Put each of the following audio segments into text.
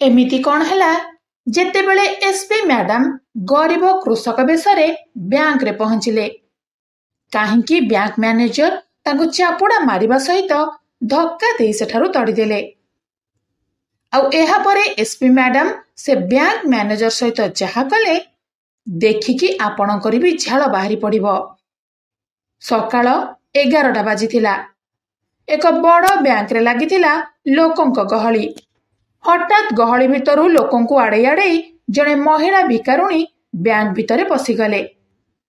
एमिति कौन हैला जेतेबेले एसपी मैडम गरीब कृषक बेसरे बैंक रे पहुंचिले। काहींकि बैंक मैनेजर तांको चापुड़ा मारिबा सहित धक्का दे सेठारु तड़ीदेले। आउ एहा परे एसपी मैडम से बैंक मैनेजर सहित जहा कले देखिकी आपणकर भी झाल बाहरी पड़िबो। सकाळ 11टा बाजिथिला। एक बड़ बैंक रे लागिथिला लोकंक गहली। हठात गहली भितरु लोकंकु आड़े आड़े जणे महिला भिकारुणी बैंक भितरे पशिगले।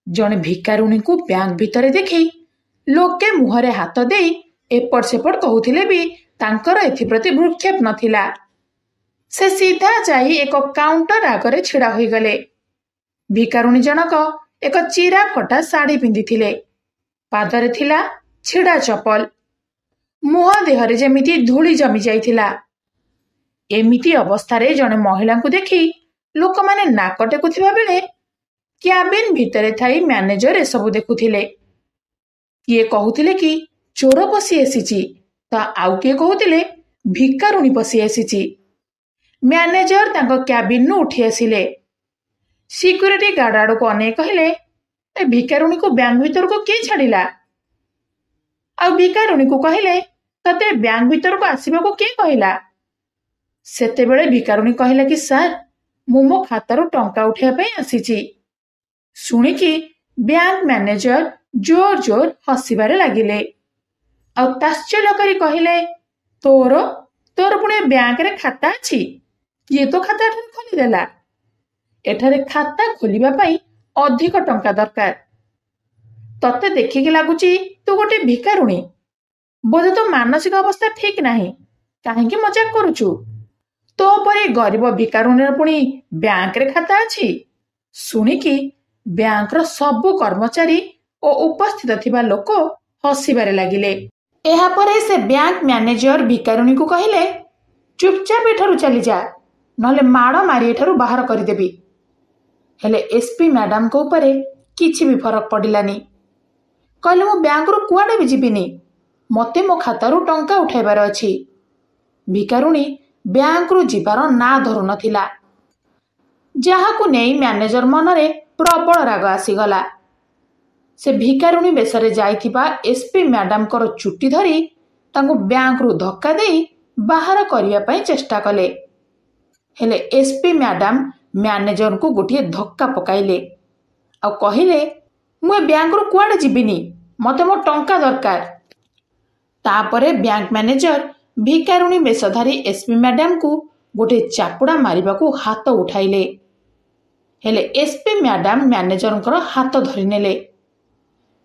जणे भिकारुणी को बैंक भितरे देखि लोके मुहरे हाथ देई एपट सेपट कहूथिले भी तांकर एथिप्रति भ्रूक्षेप नथिला। से सीधा जाई एक काउंटर आगरे छिड़ा होई गले। भिकारुणी जनक एक चिरा फटा साड़ी पिंधिथिले। पादरे थिला छिड़ा चपल। मुह देहरे जेमिति धूली जमी जाइथिला। एमिति अवस्थारे जणे महिला को देखि लोक माने नाक टेकुथिबा बेले क्याबिन भितरे थाई मैनेजर ए सब देखुथिले। किए कहूथिले कि चोर पसी एसिची तो आउ किए कहूथिले भिकारुणी पसी एसिची। मैनेजर तांको क्याबिन नु उठी आसिले। सिक्यूरिटी गार्ड आड़ को अने कहले ए भिकारुणी को बैंक भीतर को किए छाड़िला। आ भिकारुणी को कहले तते बैंक भीतर को आसीबा को किए कहला। सेते बेले भिकारुणी कहला कि सर मु मो खातारू टंका उठिया पई आसीची। सुनिकी बैंक मैनेजर जोर जोर हसीबारे लागिले। आ ताश्चर्य करी कहले तोर तोर पुणे बैंक रे खाता अछि। ये तो खाता खोली देला। एठारे खाता खोलिबा पई अधिक टंका दरकार। तते देखिकी लागुची तू गोटे भिकारुणी। बोधे तो मानसिक अवस्था ठीक नाही। काहेकि मजाक करूचु। तो परे गरीब भिकारुणी पुणी बैंक रे खाता अछि। सुनिकी बैंक रो सबु कर्मचारी ओ उपस्थित थिबा लोक हसीबारे लागिले। एहा परे से बैंक मैनेजर भिकारुणी को कहले चुपचाप एठारु चली जा नले माड़ मारी एठारु बाहर करदेबी। हेले एसपी मैडम को ऊपरे किछि भी फरक पड़िलानी। कहले मो बैंक रो कुआडे भी जिबिनी। मते मो खातारू टंका उठाइबार अछि। भिकारुणी बैंक रु जिबार ना धरु नथिला। जहाकु नेई मैनेजर मनरे प्रबल राग आसीगला। से भिकारुणी बेसरे जाइथिबा एसपी मैडम कर चुट्टी धरी तांको बैंक रु धक्का देई बाहर करिया पई चेष्टा कले। हेले एसपी मैडम मैनेजर को गोटे धक्का पकाइले। आ कहिले मु बैंक रु कुआडे जिबिनी मते मो टंका दरकार। तापरे बैंक मैनेजर भिकारुणी बेसधारी एसपी मैडम को गोटे चापुड़ा मारिबा को हाथ उठाइले। हेले एसपी मैडम मैनेजर हाथ धरी नेले।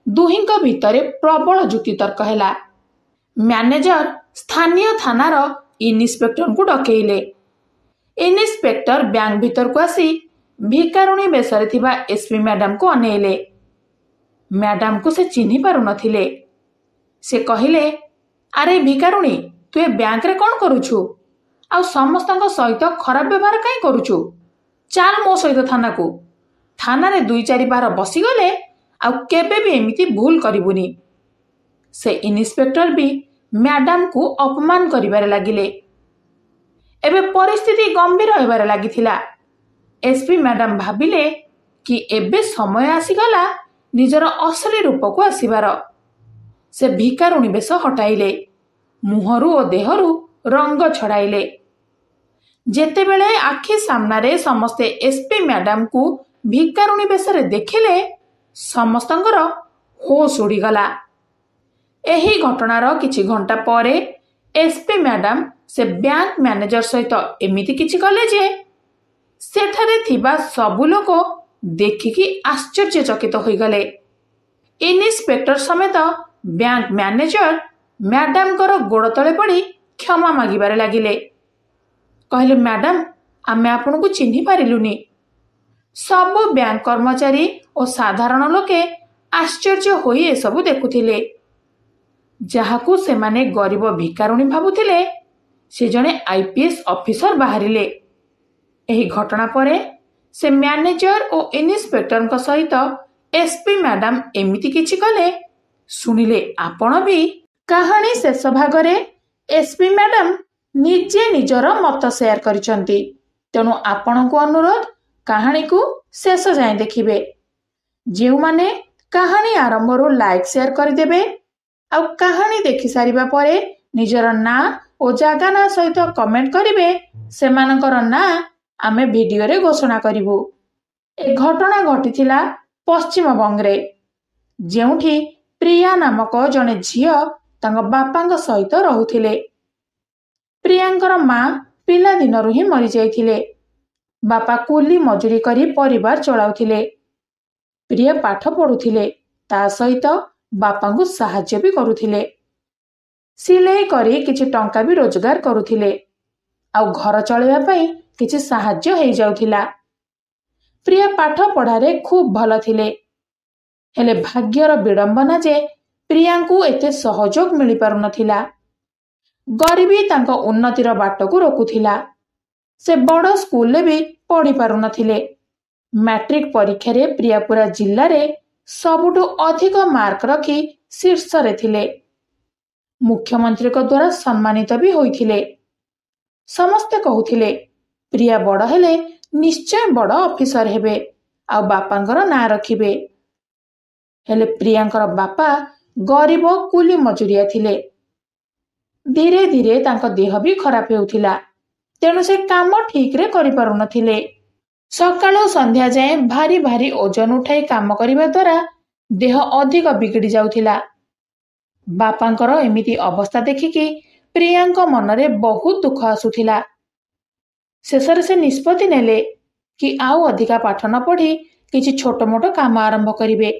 दुहिंक भितरे प्रबल जुक्ति तर्क हैला। मैनेजर स्थानीय थानार इन्स्पेक्टर को डकेइले। इन्स्पेक्टर बैंक भीतर को आसी भिकारुणी बेसरे थिबा एसपी मैडम को अनेइले। मैडम को से चिन्हि पारु नथिले। से कहिले अरे भिकारुणी तु ए बैंक रे कोन करूछु आ समस्तक सहित खराब व्यवहार काई करूछु। चाल मो सहित थाना को। थाना रे 2-4 बार बसी गले आ केबे भी एमिति भूल करिबुनी। से इन्स्पेक्टर भी मैडम को अपमान करिबारे लागिले। एबे परिस्थिति गंभीर होइबारे लागिथिला। एसपी मैडम भाबिले कि एबे समय आसीगला निजर असली रूप को आसीबार। से भिकारुणी बेस हटाइले। मुहरु ओ देहरु रंग छड़ाइले। जेतेबेले आखि सामनारे समस्ते एसपी मैडम को भिकारुणी बेसरे देखिले समस्तंकर होश उड़ीगला। एही घटनार किछि घंटा परे एसपी मैडम से बैंक मैनेजर सहित एमिति किछि कले जे सेठारे थिबा सबु लोक देखिकी आश्चर्यचकित होइगले। इन्स्पेक्टर समेत बैंक मैनेजर मैडम कर गोड़ तले पड़ी क्षमा मागिबारे लागिले। कहले मैडम आमे आपन को चिन्हि पारिलुनी। सबु बैंक कर्मचारी और साधारण लोके आश्चर्य होई ए सबु देखुथिले। जहाकू से माने गरीब भिकारुणी भाबुथिले से जने आईपीएस ऑफिसर बाहरिले। एही घटना परे से मैनेजर और इन्स्पेक्टर का सहित एसपी मैडम एमिति किछि कले सुनिले आपण भी। कहानी शेष भागरे एसपी मैडम ନିଜେ ନିଜର ମତ ସେୟାର କରିଛନ୍ତି। ତେଣୁ ଆପଣଙ୍କୁ ଅନୁରୋଧ, କାହାଣୀକୁ ଶେଷ ଯାଏଁ ଦେଖିବେ। ଯେଉଁମାନେ କାହାଣୀ ଆରମ୍ଭରୁ ଲାଇକ୍ ସେୟାର କରିଦେବେ ଆଉ କାହାଣୀ ଦେଖି ସାରିବା ପରେ ନିଜର ନାଁ ଓ ଜାଗା ନାଁ ସହିତ କମେଣ୍ଟ କରିବେ, ସେମାନଙ୍କର ନାଁ ଆମେ ଭିଡିଓରେ ଘୋଷଣା କରିବୁ। ଏ ଘଟଣା ଘଟିଥିଲା ପଶ୍ଚିମବଙ୍ଗରେ, ଯେଉଁଠି ପ୍ରିୟା ନାମକ ଜଣେ ଝିଅ ତାଙ୍କ ବାପାଙ୍କ ସହିତ ରହୁଥିଲେ। ପ୍ରିୟାଙ୍କର ମା ପିଲାଦିନରୁ ହିଁ ମରିଯାଇଥିଲେ। ବାପା କୁଲି ମଜୁରୀ କରି ପରିବାର ଚଳାଉଥିଲେ। ପ୍ରିୟା ପାଠ ପଢୁଥିଲେ, ତା ସହିତ ବାପାଙ୍କୁ ସାହାଯ୍ୟ ବି କରୁଥିଲେ। ସିଲେଇ କରି କିଛି ଟଙ୍କା ବି ରୋଜଗାର କରୁଥିଲେ, ଆଉ ଘର ଚଳେଇବା ପାଇଁ କିଛି ସାହାଯ୍ୟ ହେଇଯାଉଥିଲା। ପ୍ରିୟା ପାଠ ପଢାରେ ଖୁବ୍ ଭଲ ଥିଲେ। ହେଲେ ଭାଗ୍ୟର ବିଡମ୍ବନା ଯେ ପ୍ରିୟାଙ୍କୁ ଏତେ ସହଯୋଗ ମିଳିପାରୁନଥିଲା। ଗରିବୀ ତାଙ୍କ ଉନ୍ନତିର ବାଟକୁ ରୋକୁଥିଲା। ସେ ବଡ଼ ସ୍କୁଲରେ ବି ପଢି ପାରୁନଥିଲେ। ମ୍ୟାଟ୍ରିକ ପରୀକ୍ଷାରେ ପ୍ରିୟା ପୁରା ଜିଲ୍ଲାରେ ସବୁଠୁ ଅଧିକ ମାର୍କ ରଖି ଶୀର୍ଷରେ ଥିଲେ। ମୁଖ୍ୟମନ୍ତ୍ରୀଙ୍କ ଦ୍ୱାରା ସମ୍ମାନିତ ବି ହୋଇଥିଲେ। ସମସ୍ତେ କହୁଥିଲେ ପ୍ରିୟା ବଡ଼ ହେଲେ ନିଶ୍ଚୟ ବଡ଼ ଅଫିସର ହେବେ ଆଉ ବାପାଙ୍କର ନାଁ ରଖିବେ। ହେଲେ ପ୍ରିୟାଙ୍କର ବାପା ଗରିବ କୁଲି ମଜୁରିଆ ଥିଲେ। ଧୀରେ ଧୀରେ ତାଙ୍କ ଦେହ ବି ଖରାପ ହେଉଥିଲା। ତେଣୁ ସେ କାମ ଠିକରେ କରିପାରୁନଥିଲେ। ସକାଳୁ ସନ୍ଧ୍ୟା ଯାଏଁ ଭାରି ଭାରି ଓଜନ ଉଠାଇ କାମ କରିବା ଦ୍ୱାରା ଦେହ ଅଧିକ ବିଗିଡ଼ି ଯାଉଥିଲା। ବାପାଙ୍କର ଏମିତି ଅବସ୍ଥା ଦେଖିକି ପ୍ରିୟାଙ୍କ ମନରେ ବହୁତ ଦୁଃଖ ଆସୁଥିଲା। ଶେଷରେ ସେ ନିଷ୍ପତ୍ତି ନେଲେ କି ଆଉ ଅଧିକା ପାଠ ନ ପଢି କିଛି ଛୋଟ ମୋଟ କାମ ଆରମ୍ଭ କରିବେ।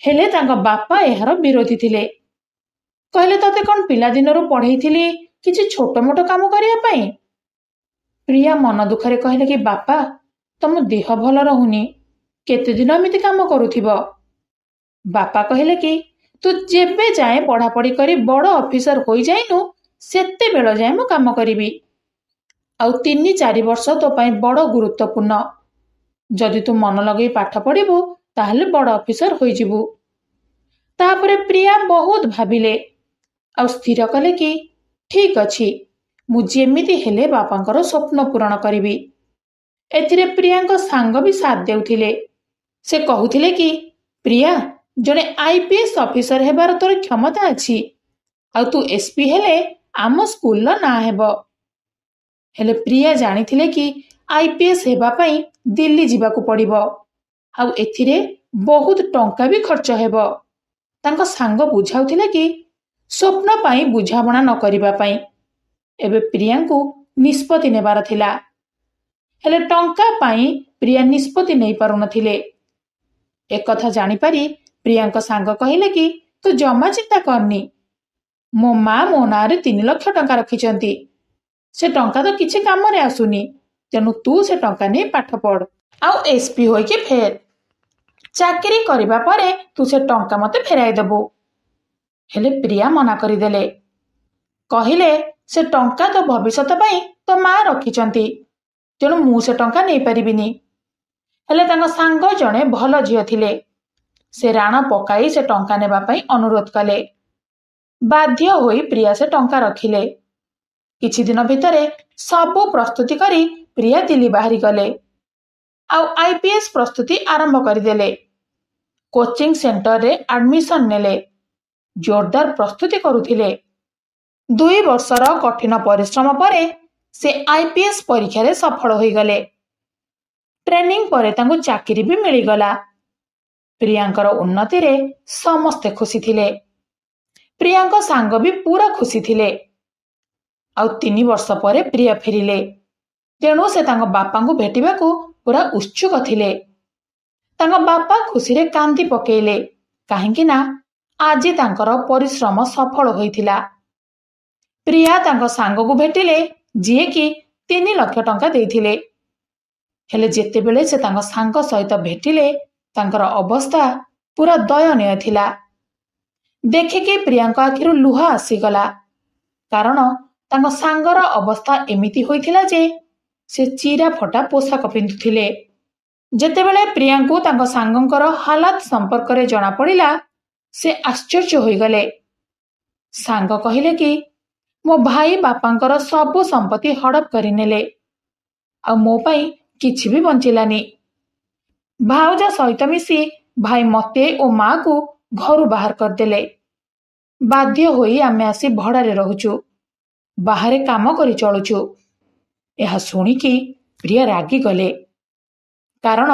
ହେଲେ ତାଙ୍କ ବାପା ଏହାର ବିରୋଧୀ ଥିଲେ। କହିଲେ, ତତେ କଣ ପିଲାଦିନରୁ ପଢେଇଥିଲି କିଛି ଛୋଟ ମୋଟ କାମ କରିବା ପାଇଁ? ପ୍ରିୟା ମନ ଦୁଃଖରେ କହିଲେ କି, ବାପା, ତମ ଦେହ ଭଲ ରହୁନି, କେତେ ଦିନ ଏମିତି କାମ କରୁଥିବ? ବାପା କହିଲେ କି, ତୁ ଯେବେ ଯାଏଁ ପଢାପଢି କରି ବଡ ଅଫିସର ହୋଇଯାଇନୁ ସେତେବେଳ ଯାଏଁ ମୁଁ କାମ କରିବି। ଆଉ 3-4 ବର୍ଷ ତୋ ପାଇଁ ବଡ ଗୁରୁତ୍ୱପୂର୍ଣ୍ଣ। ଯଦି ତୁ ମନ ଲଗେଇ ପାଠ ପଢିବୁ ତାହେଲେ ବଡ ଅଫିସର ହୋଇଯିବୁ। ତାପରେ ପ୍ରିୟା ବହୁତ ଭାବିଲେ ଆଉ ସ୍ଥିର କଲେ କି ଠିକ ଅଛି, ମୁଁ ଯେମିତି ହେଲେ ବାପାଙ୍କର ସ୍ୱପ୍ନ ପୂରଣ କରିବି। ଏଥିରେ ପ୍ରିୟାଙ୍କ ସାଙ୍ଗ ବି ସାଥ ଦେଉଥିଲେ। ସେ କହୁଥିଲେ କି, ପ୍ରିୟା, ଜଣେ IPS ଅଫିସର ହେବାର ତୋର କ୍ଷମତା ଅଛି ଆଉ ତୁ SP ହେଲେ ଆମ ସ୍କୁଲର ନାଁ ହେବ। ହେଲେ ପ୍ରିୟା ଜାଣିଥିଲେ କି IPS ହେବା ପାଇଁ ଦିଲ୍ଲୀ ଯିବାକୁ ପଡିବ ଆଉ ଏଥିରେ ବହୁତ ଟଙ୍କା ବି ଖର୍ଚ୍ଚ ହେବ। ତାଙ୍କ ସାଙ୍ଗ ବୁଝାଉଥିଲେ କି ସ୍ୱପ୍ନ ପାଇଁ ବୁଝାମଣା ନ କରିବା ପାଇଁ। ଏବେ ପ୍ରିୟାଙ୍କୁ ନିଷ୍ପତ୍ତି ନେବାର ଥିଲା। ହେଲେ ଟଙ୍କା ପାଇଁ ପ୍ରିୟା ନିଷ୍ପତ୍ତି ନେଇ ପାରୁନଥିଲେ। ଏକଥା ଜାଣିପାରି ପ୍ରିୟାଙ୍କ ସାଙ୍ଗ କହିଲେ କି, ତୁ ଜମା ଚିନ୍ତା କରନି, ମୋ ମା ମୋ ନାଁରେ 3 ଲକ୍ଷ ଟଙ୍କା ରଖିଛନ୍ତି। ସେ ଟଙ୍କା ତ କିଛି କାମରେ ଆସୁନି, ତେଣୁ ତୁ ସେ ଟଙ୍କା ନେଇ ପାଠ ପଢ ଆଉ SP ହୋଇକି ଫେର। ଚାକିରି କରିବା ପରେ ତୁ ସେ ଟଙ୍କା ମତେ ଫେରାଇ ଦେବୁ। ହେଲେ ପ୍ରିୟା ମନା କରିଦେଲେ। କହିଲେ, ସେ ଟଙ୍କା ତ ଭବିଷ୍ୟତ ପାଇଁ ତୋ ମା ରଖିଛନ୍ତି, ତେଣୁ ମୁଁ ସେ ଟଙ୍କା ନେଇପାରିବିନି। ହେଲେ ତାଙ୍କ ସାଙ୍ଗ ଜଣେ ଭଲ ଝିଅ ଥିଲେ। ସେ ରାଣ ପକାଇ ସେ ଟଙ୍କା ନେବା ପାଇଁ ଅନୁରୋଧ କଲେ। ବାଧ୍ୟ ହୋଇ ପ୍ରିୟା ସେ ଟଙ୍କା ରଖିଲେ। କିଛି ଦିନ ଭିତରେ ସବୁ ପ୍ରସ୍ତୁତି କରି ପ୍ରିୟା ଦିଲ୍ଲୀ ବାହାରି ଗଲେ ଆଉ IPS ପ୍ରସ୍ତୁତି ଆରମ୍ଭ କରିଦେଲେ। କୋଚିଂ ସେଣ୍ଟରରେ ଆଡମିସନ ନେଲେ। ଜୋରଦାର ପ୍ରସ୍ତୁତି କରୁଥିଲେ। 2 ବର୍ଷର କଠିନ ପରିଶ୍ରମ ପରେ ସେ IPS ପରୀକ୍ଷାରେ ସଫଳ ହୋଇଗଲେ। ଟ୍ରେନିଂ ପରେ ତାଙ୍କୁ ଚାକିରି ବି ମିଳିଗଲା। ପ୍ରିୟାଙ୍କର ଉନ୍ନତିରେ ସମସ୍ତେ ଖୁସି ଥିଲେ। ପ୍ରିୟାଙ୍କ ସାଙ୍ଗ ବି ପୁରା ଖୁସି ଥିଲେ। ଆଉ 3 ବର୍ଷ ପରେ ପ୍ରିୟା ଫେରିଲେ। ତେଣୁ ସେ ତାଙ୍କ ବାପାଙ୍କୁ ଭେଟିବାକୁ ପୁରା ଉତ୍ସୁକ ଥିଲେ। ତାଙ୍କ ବାପା ଖୁସିରେ କାନ୍ଦି ପକେଇଲେ, କାହିଁକି ନା ଆଜି ତାଙ୍କର ପରିଶ୍ରମ ସଫଳ ହୋଇଥିଲା। ପ୍ରିୟା ତାଙ୍କ ସାଙ୍ଗକୁ ଭେଟିଲେ, ଯିଏକି 3 ଲକ୍ଷ ଟଙ୍କା ଦେଇଥିଲେ। ହେଲେ ଯେତେବେଳେ ସେ ତାଙ୍କ ସାଙ୍ଗ ସହିତ ଭେଟିଲେ, ତାଙ୍କର ଅବସ୍ଥା ପୁରା ଦୟନୀୟ ଥିଲା। ଦେଖିକି ପ୍ରିୟାଙ୍କ ଆଖିରୁ ଲୁହ ଆସିଗଲା, କାରଣ ତାଙ୍କ ସାଙ୍ଗର ଅବସ୍ଥା ଏମିତି ହୋଇଥିଲା ଯେ ସେ ଚିରା ଫଟା ପୋଷାକ ପିନ୍ଧୁଥିଲେ। ଯେତେବେଳେ ପ୍ରିୟାଙ୍କୁ ତାଙ୍କ ସାଙ୍ଗଙ୍କର ହାଲାତ ସମ୍ପର୍କରେ ଜଣାପଡ଼ିଲା, ସେ ଆଶ୍ଚର୍ଯ୍ୟ ହୋଇଗଲେ। ସାଙ୍ଗ କହିଲେ କି, ମୋ ଭାଇ ବାପାଙ୍କର ସବୁ ସମ୍ପତ୍ତି ହଡପ କରିନେଲେ ଆଉ ମୋ ପାଇଁ କିଛି ବି ବଞ୍ଚିଲାନି। ଭାଉଜ ସହିତ ମିଶି ଭାଇ ମତେ ଓ ମାକୁ ଘରୁ ବାହାର କରିଦେଲେ। ବାଧ୍ୟ ହୋଇ ଆମେ ଆସି ଭଡ଼ାରେ ରହୁଛୁ, ବାହାରେ କାମ କରି ଚଳୁଛୁ। ଏହା ଶୁଣିକି ପ୍ରିୟା ରାଗିଗଲେ, କାରଣ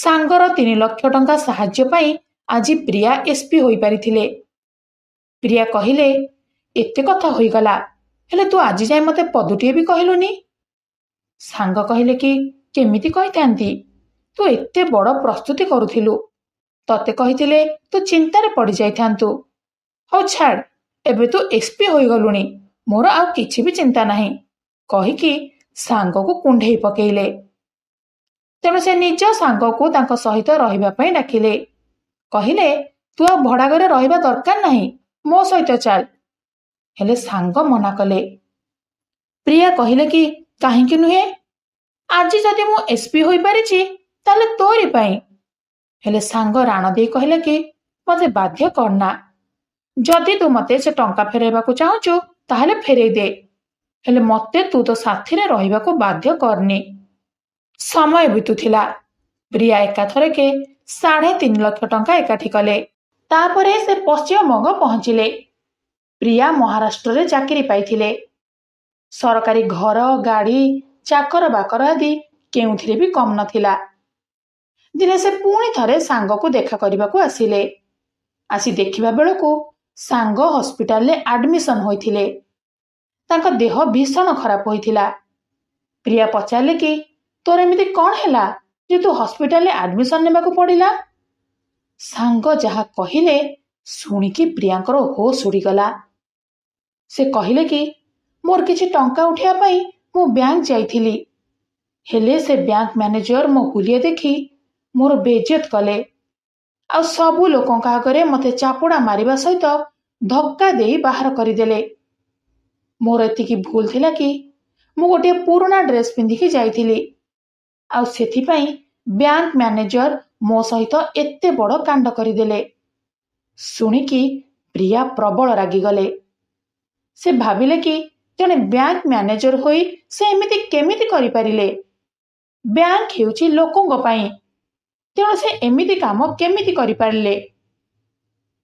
ସାଙ୍ଗର 3 ଲକ୍ଷ ଟଙ୍କା ସାହାଯ୍ୟ ପାଇଁ ଆଜି ପ୍ରିୟା ଏସ୍ପି ହୋଇପାରିଥିଲେ। ପ୍ରିୟା କହିଲେ, ଏତେ କଥା ହୋଇଗଲା, ହେଲେ ତୁ ଆଜି ଯାଏ ମତେ ପଦୁଟିଏ ବି କହିଲୁନି। ସାଙ୍ଗ କହିଲେ କି, କେମିତି କହିଥାନ୍ତି, ତୁ ଏତେ ବଡ଼ ପ୍ରସ୍ତୁତି କରୁଥିଲୁ, ତତେ କହିଥିଲେ ତୁ ଚିନ୍ତାରେ ପଡ଼ିଯାଇଥାନ୍ତୁ। ହଉ ଛାଡ଼, ଏବେ ତୁ ଏସ୍ପି ହୋଇଗଲୁଣି, ମୋର ଆଉ କିଛି ବି ଚିନ୍ତା ନାହିଁ କହିକି ସାଙ୍ଗକୁ କୁଣ୍ଢେଇ ପକେଇଲେ। ତେଣୁ ସେ ନିଜ ସାଙ୍ଗକୁ ତାଙ୍କ ସହିତ ରହିବା ପାଇଁ ଡାକିଲେ। କହିଲେ, ତୁ ଆଉ ଭଡ଼ା ଘରେ ରହିବା ଦରକାର ନାହିଁ, ମୋ ସହିତ ଚାଲ। ହେଲେ ସାଙ୍ଗ ମନା କଲେ। ପ୍ରିୟା କହିଲେ କି, କାହିଁକି ନୁହେଁ, ଆଜି ଯଦି ମୁଁ ଏସ୍ପି ହୋଇପାରିଛି ତାହେଲେ ତୋରି ପାଇଁ। ହେଲେ ସାଙ୍ଗ ରାଣ ଦେଇ କହିଲେ କି, ମତେ ବାଧ୍ୟ କରନା, ଯଦି ତୁ ମତେ ସେ ଟଙ୍କା ଫେରାଇବାକୁ ଚାହୁଁଛୁ ତାହେଲେ ଫେରେଇ ଦେ, ହେଲେ ମତେ ତୁ ତୋ ସାଥିରେ ରହିବାକୁ ବାଧ୍ୟ କରନି। ସମୟ ବିତୁଥିଲା। ପ୍ରିୟା ଏକାଥରକେ 3.5 ଲକ୍ଷ ଟଙ୍କା ଏକାଠି କଲେ। ତାପରେ ସେ ପଶ୍ଚିମବଙ୍ଗ ପହଞ୍ଚିଲେ। ପ୍ରିୟା ମହାରାଷ୍ଟ୍ରରେ ଚାକିରି ପାଇଥିଲେ। ସରକାରୀ ଘର, ଗାଡ଼ି, ଚାକର ବାକର ଆଦି କେଉଁଥିରେ ବି କମ୍ ନଥିଲା। ଦିନେ ସେ ପୁଣି ଥରେ ସାଙ୍ଗକୁ ଦେଖା କରିବାକୁ ଆସିଲେ। ଆସି ଦେଖିବା ବେଳକୁ ସାଙ୍ଗ ହସ୍ପିଟାଲରେ ଆଡମିସନ ହୋଇଥିଲେ। ତାଙ୍କ ଦେହ ଭୀଷଣ ଖରାପ ହୋଇଥିଲା। ପ୍ରିୟା ପଚାରିଲେ କି, ତୋର ଏମିତି କ'ଣ ହେଲା ଯେ ତୁ ହସ୍ପିଟାଲରେ ଆଡମିସନ ନେବାକୁ ପଡ଼ିଲା? ସାଙ୍ଗ ଯାହା କହିଲେ ଶୁଣିକି ପ୍ରିୟାଙ୍କର ହୋସ୍ ଉଡ଼ିଗଲା। ସେ କହିଲେ କି, ମୋର କିଛି ଟଙ୍କା ଉଠାଇବା ପାଇଁ ମୁଁ ବ୍ୟାଙ୍କ ଯାଇଥିଲି, ହେଲେ ସେ ବ୍ୟାଙ୍କ ମ୍ୟାନେଜର ମୋ ହୁଲିଆ ଦେଖି ମୋର ବେଇଜ୍ଜତ କଲେ ଆଉ ସବୁ ଲୋକଙ୍କ ଆଗରେ ମତେ ଚାପୁଡ଼ା ମାରିବା ସହିତ ଧକ୍କା ଦେଇ ବାହାର କରିଦେଲେ। ମୋର ଏତିକି ଭୁଲ ଥିଲା କି ମୁଁ ଗୋଟିଏ ପୁରୁଣା ଡ୍ରେସ୍ ପିନ୍ଧିକି ଯାଇଥିଲି ଆଉ ସେଥିପାଇଁ ବ୍ୟାଙ୍କ ମ୍ୟାନେଜର ମୋ ସହିତ ଏତେ ବଡ଼ କାଣ୍ଡ କରିଦେଲେ। ଶୁଣିକି ପ୍ରିୟା ପ୍ରବଳ ରାଗିଗଲେ। ସେ ଭାବିଲେ କି ଜଣେ ବ୍ୟାଙ୍କ ମ୍ୟାନେଜର ହୋଇ ସେ ଏମିତି କେମିତି କରିପାରିଲେ? ବ୍ୟାଙ୍କ ହେଉଛି ଲୋକଙ୍କ ପାଇଁ, ତେଣୁ ସେ ଏମିତି କାମ କେମିତି କରିପାରିଲେ?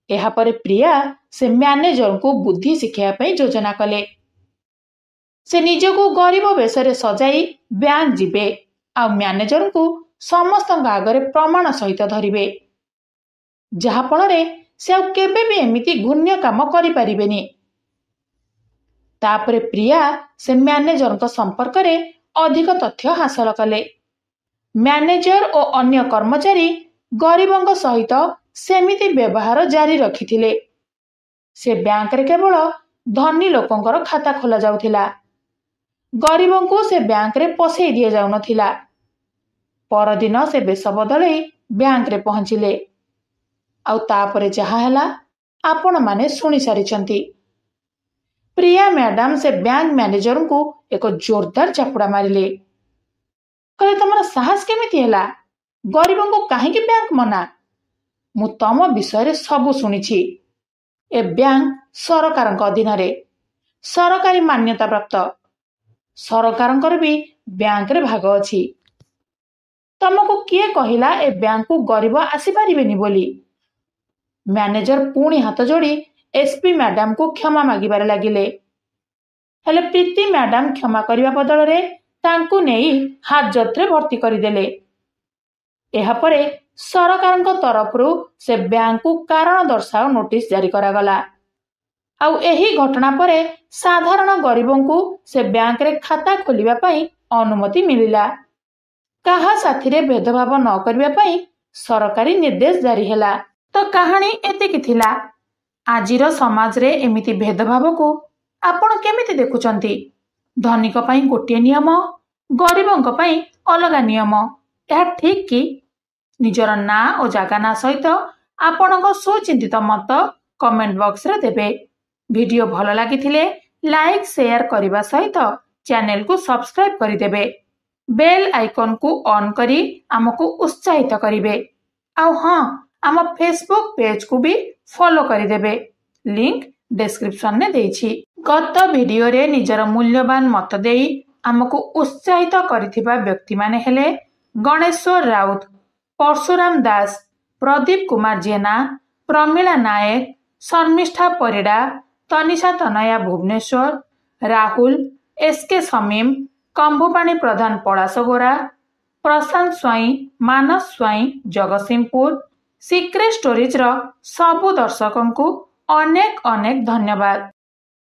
ଏହାପରେ ପ୍ରିୟା ସେ ମ୍ୟାନେଜରଙ୍କୁ ବୁଦ୍ଧି ଶିଖାଇବା ପାଇଁ ଯୋଜନା କଲେ। ସେ ନିଜକୁ ଗରିବ ବେଶରେ ସଜାଇ ବ୍ୟାଙ୍କ ଯିବେ ଆଉ ମ୍ୟାନେଜରଙ୍କୁ ସମସ୍ତଙ୍କ ଆଗରେ ପ୍ରମାଣ ସହିତ ଧରିବେ, ଯାହାଫଳରେ ସେ ଆଉ କେବେ ବି ଏମିତି ଘୃଣ୍ୟ କାମ କରିପାରିବେନି। ତାପରେ ପ୍ରିୟା ସେ ମ୍ୟାନେଜରଙ୍କ ସମ୍ପର୍କରେ ଅଧିକ ତଥ୍ୟ ହାସଲ କଲେ। ମ୍ୟାନେଜର ଓ ଅନ୍ୟ କର୍ମଚାରୀ ଗରିବଙ୍କ ସହିତ ସେମିତି ବ୍ୟବହାର ଜାରି ରଖିଥିଲେ। ସେ ବ୍ୟାଙ୍କରେ କେବଳ ଧନୀ ଲୋକଙ୍କର ଖାତା ଖୋଲା ଯାଉଥିଲା, ଗରିବଙ୍କୁ ସେ ବ୍ୟାଙ୍କରେ ପଶେଇ ଦିଆଯାଉନଥିଲା। ପରଦିନ ସେ ବେଶ ବଦଳେଇ ବ୍ୟାଙ୍କରେ ପହଞ୍ଚିଲେ ଆଉ ତାପରେ ଯାହା ହେଲା ଆପଣମାନେ ଶୁଣି ସାରିଛନ୍ତି। ପ୍ରିୟା ମ୍ୟାଡାମ ସେ ବ୍ୟାଙ୍କ ମ୍ୟାନେଜରଙ୍କୁ ଏକ ଜୋରଦାର ଚାପୁଡ଼ା ମାରିଲେ। କହିଲେ, ତମର ସାହସ କେମିତି ହେଲା? ଗରିବଙ୍କୁ କାହିଁକି ବ୍ୟାଙ୍କ ମନା? ମୁଁ ତମ ବିଷୟରେ ସବୁ ଶୁଣିଛି। ଏ ବ୍ୟାଙ୍କ ସରକାରଙ୍କ ଅଧୀନରେ, ସରକାରୀ ମାନ୍ୟତା ପ୍ରାପ୍ତ। ସରକାରଙ୍କର ବି ବ୍ୟାଙ୍କରେ ଭାଗ ଅଛି। ତମକୁ କିଏ କହିଲା ଏ ବ୍ୟାଙ୍କକୁ ଗରିବ ଆସିପାରିବେନି ବୋଲି? ମ୍ୟାନେଜର ପୁଣି ହାତ ଯୋଡ଼ି ଏସ୍ପି ମ୍ୟାଡାମକୁ କ୍ଷମା ମାଗିବାରେ ଲାଗିଲେ। ହେଲେ ପ୍ରୀତି ମ୍ୟାଡାମ କ୍ଷମା କରିବା ବଦଳରେ ତାଙ୍କୁ ନେଇ ହାଜତରେ ଭର୍ତ୍ତି କରିଦେଲେ। ଏହାପରେ ସରକାରଙ୍କ ତରଫରୁ ସେ ବ୍ୟାଙ୍କକୁ କାରଣ ଦର୍ଶାଅ ନୋଟିସ ଜାରି କରାଗଲା ଆଉ ଏହି ଘଟଣା ପରେ ସାଧାରଣ ଗରିବଙ୍କୁ ସେ ବ୍ୟାଙ୍କରେ ଖାତା ଖୋଲିବା ପାଇଁ ଅନୁମତି ମିଳିଲା। କାହା ସାଥିରେ ଭେଦଭାବ ନ କରିବା ପାଇଁ ସରକାରୀ ନିର୍ଦ୍ଦେଶ ଜାରି ହେଲା। ତ କାହାଣୀ ଏତିକି ଥିଲା। ଆଜିର ସମାଜରେ ଏମିତି ଭେଦଭାବକୁ ଆପଣ କେମିତି ଦେଖୁଛନ୍ତି? ଧନୀଙ୍କ ପାଇଁ ଗୋଟିଏ ନିୟମ, ଗରିବଙ୍କ ପାଇଁ ଅଲଗା ନିୟମ, ଏହା ଠିକ୍ କି? ନିଜର ନାଁ ଓ ଜାଗା ନାଁ ସହିତ ଆପଣଙ୍କ ସୁଚିନ୍ତିତ ମତ କମେଣ୍ଟ ବକ୍ସରେ ଦେବେ। ଭିଡିଓ ଭଲ ଲାଗିଥିଲେ ଲାଇକ୍ ସେୟାର କରିବା ସହିତ ଚ୍ୟାନେଲକୁ ସବସ୍କ୍ରାଇବ କରିଦେବେ। ବେଲ୍ ଆଇକନକୁ ଅନ୍ କରି ଆମକୁ ଉତ୍ସାହିତ କରିବେ। ଆଉ ହଁ, ଆମ ଫେସବୁକ୍ ପେଜକୁ ବି ଫଲୋ କରିଦେବେ। ଲିଙ୍କ ଡେସ୍କ୍ରିପ୍ସନରେ ଦେଇଛି। गत भिडियोरे निजर मूल्यवान मत देई आमको उत्साहित करिथिबा व्यक्ति माने हेले गणेश्वर राउत, परशुराम दास, प्रदीप कुमार जेना, प्रमिला नायक, शर्मिष्ठा परिडा, तनिषा तनया भुवनेश्वर, राहुल, एसके समीम, कंभुपाणी प्रधान पलासगोरा, प्रशांत स्वाई, मानस स्वाई जगतसिंहपुर, सिक्रेट स्टोरीज रो सबु दर्शकों को अनेक अनेक धन्यवाद।